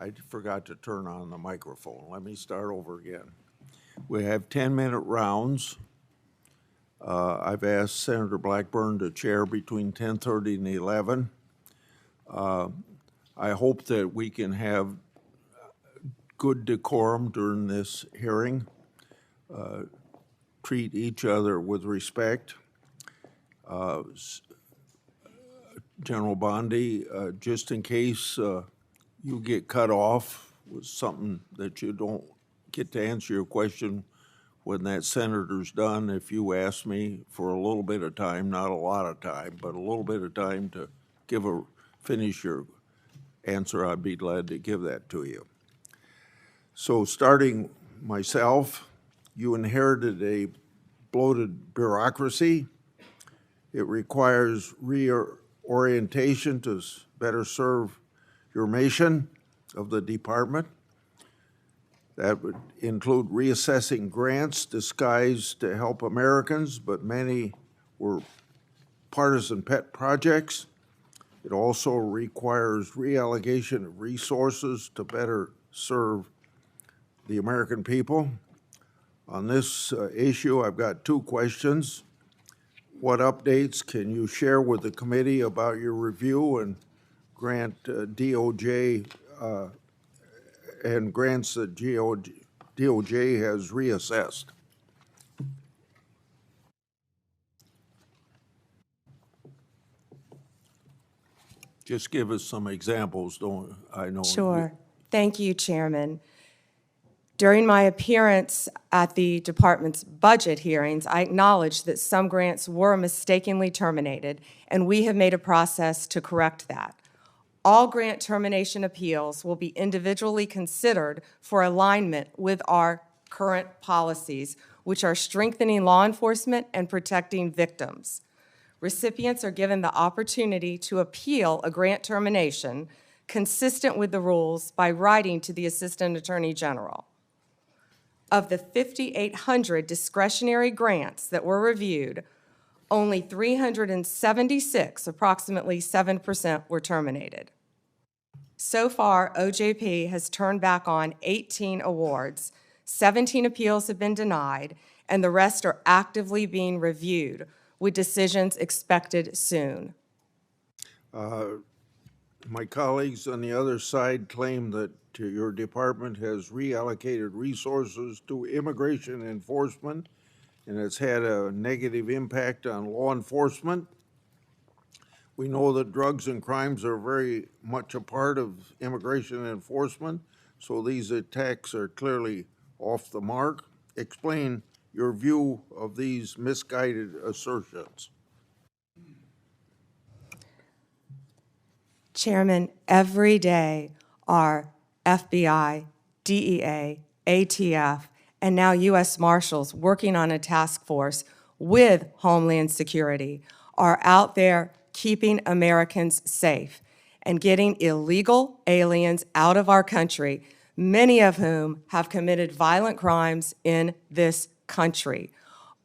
I forgot to turn on the microphone. Let me start over again. We have 10-minute rounds. I've asked Senator Blackburn to chair between 10:30 and 11. I hope that we can have good decorum during this hearing, treat each other with respect. General Bondi, just in case you get cut off with something that you don't get to answer your question when that senator's done, if you ask me for a little bit of time, not a lot of time, but a little bit of time to finish your answer, I'd be glad to give that to you. So starting myself, you inherited a bloated bureaucracy. It requires reorientation to better serve your mission of the department. That would include reassessing grants disguised to help Americans, but many were partisan pet projects. It also requires reallocation of resources to better serve the American people. On this issue, I've got two questions. What updates can you share with the committee about your review and grant DOJ and grants that DOJ has reassessed? Just give us some examples, don't I know? Sure. Thank you, Chairman. During my appearance at the department's budget hearings, I acknowledged that some grants were mistakenly terminated, and we have made a process to correct that. All grant termination appeals will be individually considered for alignment with our current policies, which are strengthening law enforcement and protecting victims. Recipients are given the opportunity to appeal a grant termination consistent with the rules by writing to the Assistant Attorney General. Of the 5,800 discretionary grants that were reviewed, only 376, approximately 7%, were terminated. So far, OJP has turned back on 18 awards, 17 appeals have been denied, and the rest are actively being reviewed, with decisions expected soon. My colleagues on the other side claim that your department has reallocated resources to immigration enforcement, and it's had a negative impact on law enforcement. We know that drugs and crimes are very much a part of immigration enforcement, so these attacks are clearly off the mark. Explain your view of these misguided assertions. Chairman, every day our FBI, DEA, ATF, and now U.S. Marshals working on a task force with Homeland Security are out there keeping Americans safe and getting illegal aliens out of our country, many of whom have committed violent crimes in this country.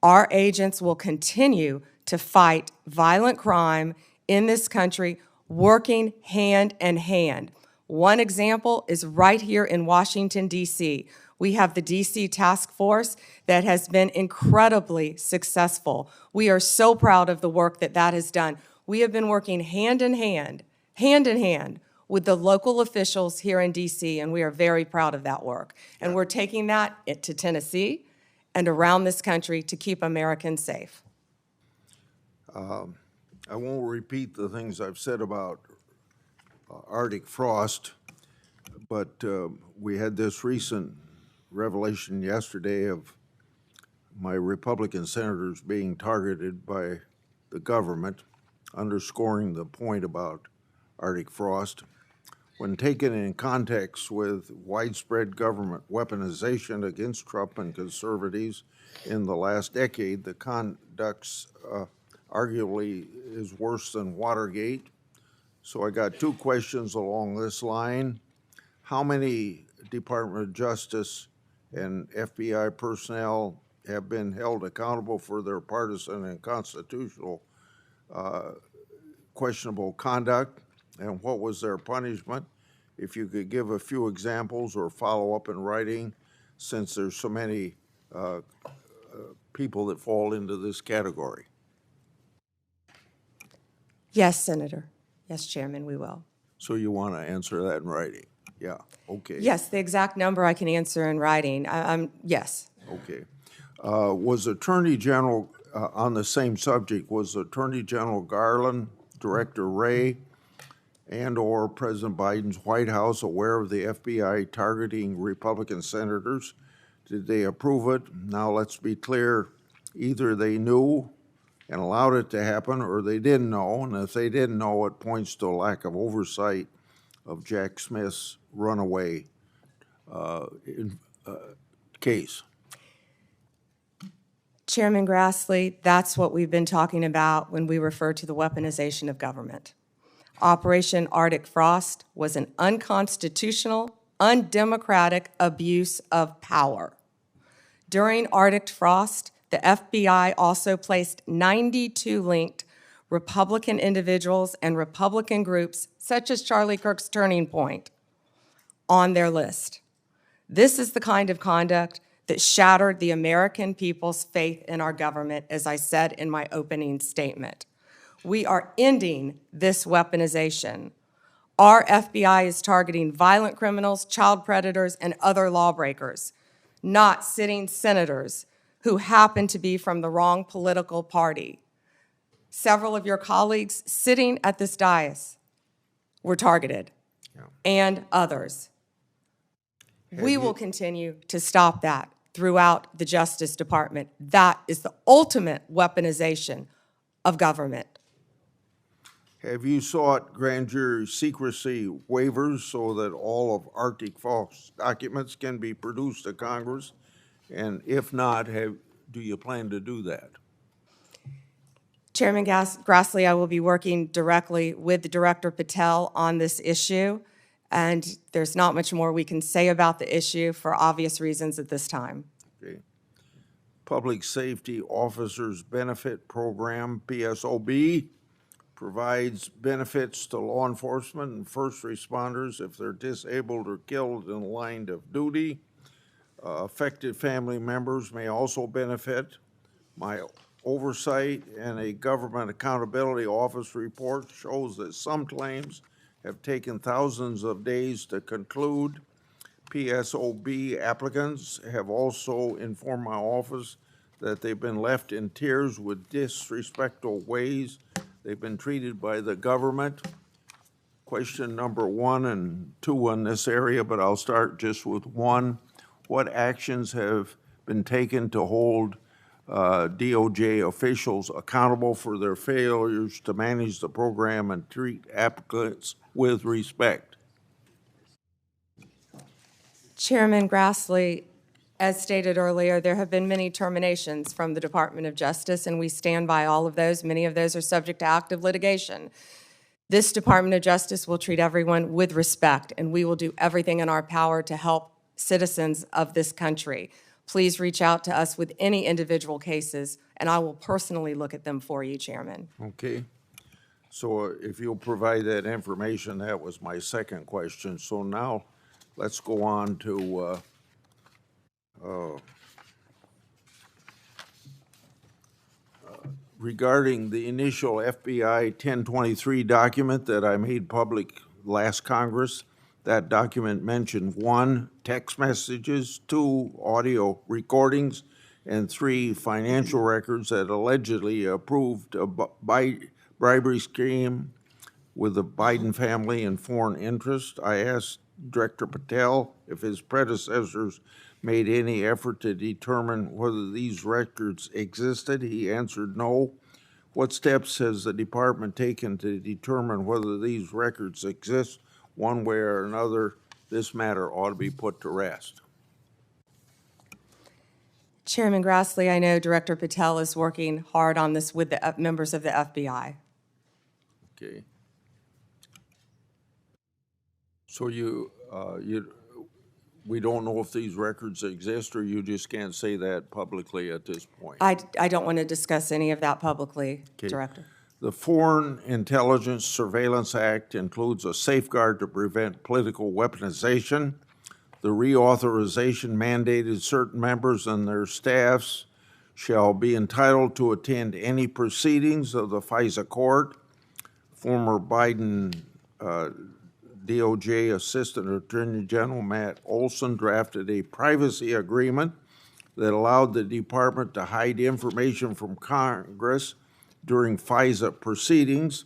Our agents will continue to fight violent crime in this country, working hand in hand. One example is right here in Washington, D.C. We have the D.C. Task Force that has been incredibly successful. We are so proud of the work that has done. We have been working hand in hand with the local officials here in D.C., and we are very proud of that work. And we're taking that to Tennessee and around this country to keep Americans safe. I won't repeat the things I've said about Arctic frost, but we had this recent revelation yesterday of my Republican senators being targeted by the government, underscoring the point about Arctic frost. When taken in context with widespread government weaponization against Trump and conservatives in the last decade, the conduct's arguably is worse than Watergate. So I got two questions along this line. How many Department of Justice and FBI personnel have been held accountable for their partisan and constitutional questionable conduct, and what was their punishment? if you could give a few examples or follow up in writing, since there's so many people that fall into this category. Yes, Senator. Yes, Chairman, we will. So you want to answer that in writing? Yeah, okay. Yes, the exact number I can answer in writing. Yes. Okay. Was Attorney General, on the same subject, was Attorney General Garland, Director Wray, and/or President Biden's White House aware of the FBI targeting Republican senators? Did they approve it? Now, let's be clear, either they knew and allowed it to happen, or they didn't know, and if they didn't know, it points to a lack of oversight of Jack Smith's runaway case. Chairman Grassley, that's what we've been talking about when we refer to the weaponization of government. Operation Arctic Frost was an unconstitutional, undemocratic abuse of power. During Arctic Frost, the FBI also placed 92 linked Republican individuals and Republican groups, such as Charlie Kirk's Turning Point, on their list. This is the kind of conduct that shattered the American people's faith in our government, as I said in my opening statement. We are ending this weaponization. Our FBI is targeting violent criminals, child predators, and other lawbreakers, not sitting senators who happen to be from the wrong political party. Several of your colleagues sitting at this dais were targeted, and others. We will continue to stop that throughout the Justice Department. That is the ultimate weaponization of government. Have you sought grand jury secrecy waivers so that all of Arctic Frost documents can be produced to Congress? And if not, do you plan to do that? Chairman Grassley, I will be working directly with Director Patel on this issue, and there's not much more we can say about the issue for obvious reasons at this time. Okay. Public Safety Officers Benefit Program, PSOB, provides benefits to law enforcement and first responders if they're disabled or killed in the line of duty. Affected family members may also benefit. My oversight and a government accountability office report shows that some claims have taken thousands of days to conclude. PSOB applicants have also informed my office that they've been left in tears with disrespectful ways they've been treated by the government. Question number 1 and 2 in this area, but I'll start just with 1. What actions have been taken to hold DOJ officials accountable for their failures to manage the program and treat applicants with respect? Chairman Grassley, as stated earlier, there have been many terminations from the Department of Justice, and we stand by all of those. Many of those are subject to active litigation. This Department of Justice will treat everyone with respect, and we will do everything in our power to help citizens of this country. Please reach out to us with any individual cases, and I will personally look at them for you, Chairman. Okay. So if you'll provide that information, that was my second question. So now let's go on to regarding the initial FBI 1023 document that I made public last Congress. That document mentioned 1, text messages, 2, audio recordings, and 3, financial records that allegedly approved a bribery scheme with the Biden family and foreign interest. I asked Director Patel if his predecessors made any effort to determine whether these records existed. He answered no. What steps has the department taken to determine whether these records exist? One way or another, this matter ought to be put to rest. Chairman Grassley, I know Director Patel is working hard on this with the members of the FBI. Okay. So we don't know if these records exist, or you just can't say that publicly at this point? I don't want to discuss any of that publicly, Okay. Director. The Foreign Intelligence Surveillance Act includes a safeguard to prevent political weaponization. The reauthorization mandated certain members and their staffs shall be entitled to attend any proceedings of the FISA court. Former Biden DOJ Assistant Attorney General Matt Olson drafted a privacy agreement that allowed the department to hide information from Congress during FISA proceedings.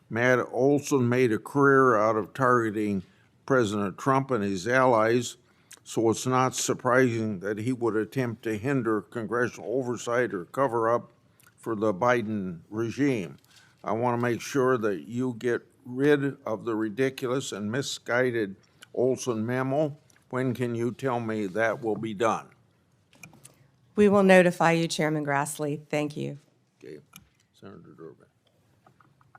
Matt Olson made a career out of targeting President Trump and his allies, so it's not surprising that he would attempt to hinder congressional oversight or cover up for the Biden regime. I want to make sure that you get rid of the ridiculous and misguided Olson memo. When can you tell me that will be done? We will notify you, Chairman Grassley. Thank you. Okay, Senator Durbin.